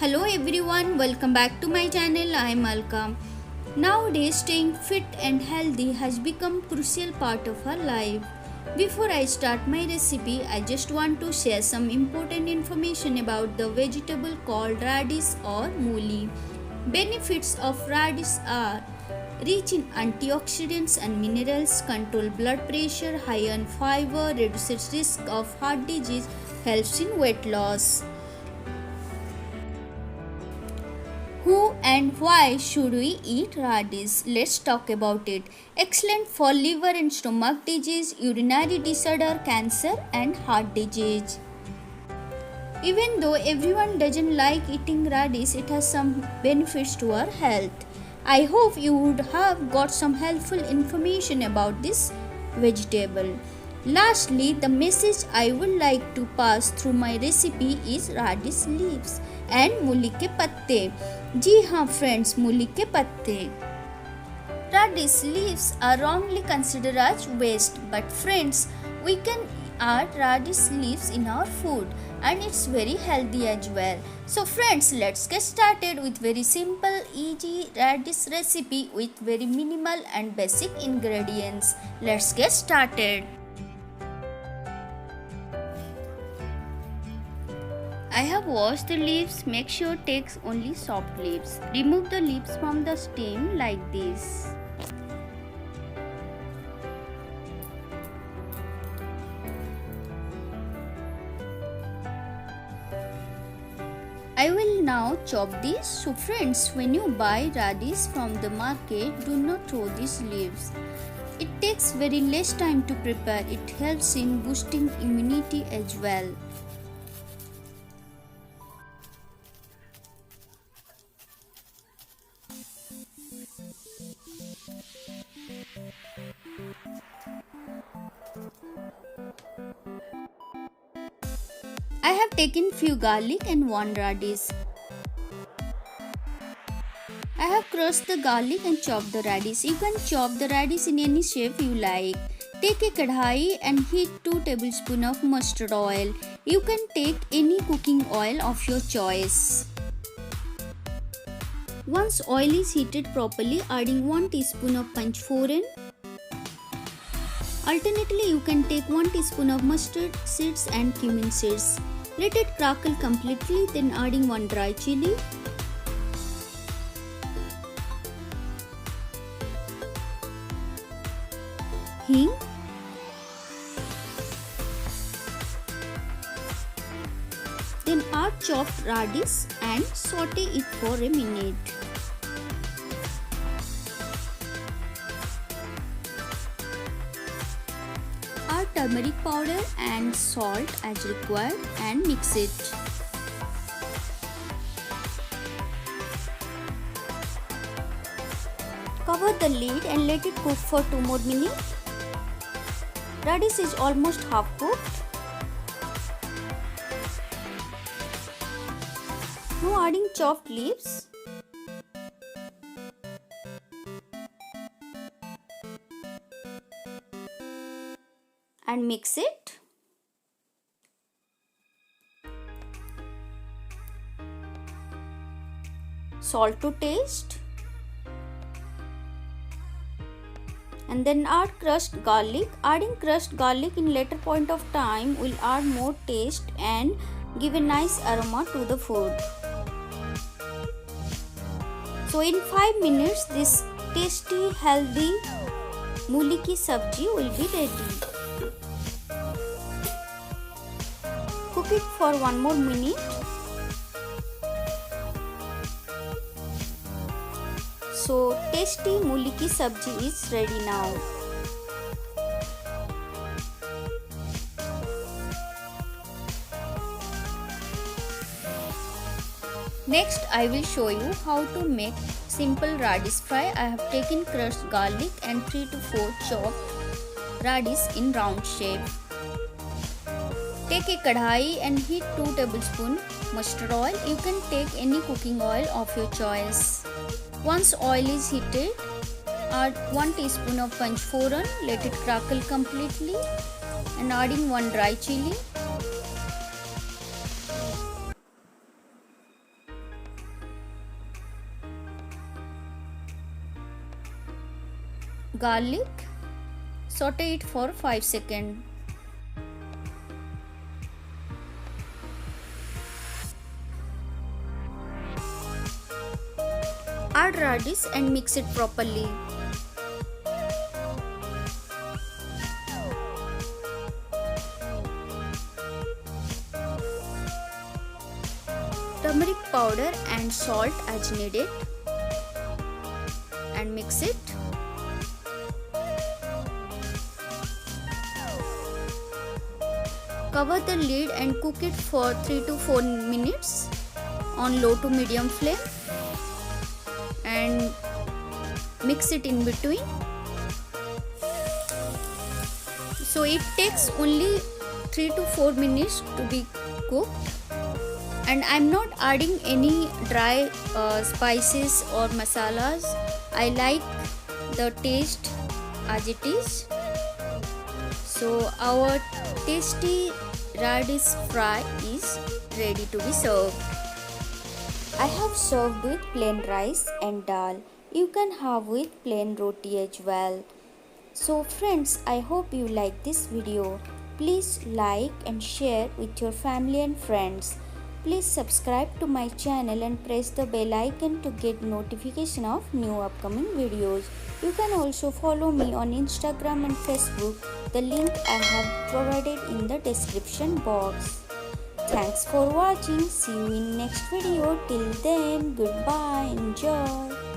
Hello everyone, welcome back to my channel. I am Alka. Nowadays, staying fit and healthy has become crucial part of our life. Before I start my recipe, I just want to share some important information about the vegetable called radish or mooli. Benefits of radish are rich in antioxidants and minerals, control blood pressure, high in fiber, reduces risk of heart disease, helps in weight loss. Who and why should we eat radish? Let's talk about it. Excellent for liver and stomach disease, urinary disorder, cancer, and heart disease. Even though everyone doesn't like eating radish, it has some benefits to our health. I hope you would have got some helpful information about this vegetable. Lastly, the message I would like to pass through my recipe is radish leaves and मूली के पत्ते. जी हाँ friends, मूली के पत्ते. Radish leaves are wrongly considered as waste, but friends, we can add radish leaves in our food and it's very healthy as well. So friends, let's get started with very simple, easy radish recipe with very minimal and basic ingredients. Let's get started. I have washed the leaves. Make sure takes only soft leaves. Remove the leaves from the stem like this. I will now chop this. So friends, when you buy radish from the market, do not throw these leaves. It takes very less time to prepare. It helps in boosting immunity as well. I have taken few garlic and one radish. I have crushed the garlic and chopped the radish. You can chop the radish in any shape you like. Take a kadhai and heat 2 tablespoons of mustard oil. You can take any cooking oil of your choice. Once oil is heated properly, adding 1 teaspoon of panchphoron. Alternately, you can take 1 teaspoon of mustard seeds and cumin seeds. Let it crackle completely, then adding 1 dry chili. Hing. Then add chopped radish and saute it for a minute. Add turmeric powder and salt as required and mix it. Cover the lid and let it cook for 2 more minutes. Radish is almost half cooked. Now adding chopped leaves. And mix it. Salt to taste. And then add crushed garlic. Adding crushed garlic in later point of time will add more taste and give a nice aroma to the food. So in 5 minutes this tasty healthy मूली की सब्जी will be ready. Cook it for 1 more minute. So tasty मूली की सब्जी is ready now. Next I will show you how to make simple radish fry. I have taken crushed garlic and 3 to 4 chopped radish in round shape. Take a kadhai and heat 2 tablespoons mustard oil. You can take any cooking oil of your choice. Once oil is heated, add 1 teaspoon of panchphoron. Let it crackle completely and adding 1 dry chili. garlic. Saute it for 5 seconds. Add radish and mix it properly. Turmeric powder and salt as needed, and mix it. Cover the lid and cook it for 3 to 4 minutes on low to medium flame, and mix it in between. So it takes only 3 to 4 minutes to be cooked, and I'm not adding any dry spices or masalas. I like the taste as it is. So our tasty radish fry is ready to be served. I have served with plain rice and dal. You can have with plain roti as well. So friends, I hope you like this video. Please like and share with your family and friends. Please subscribe to my channel and press the bell icon to get notification of new upcoming videos. You can also follow me on Instagram and Facebook. The link I have provided in the description box. Thanks for watching. See you in next video. Till then, goodbye. Enjoy.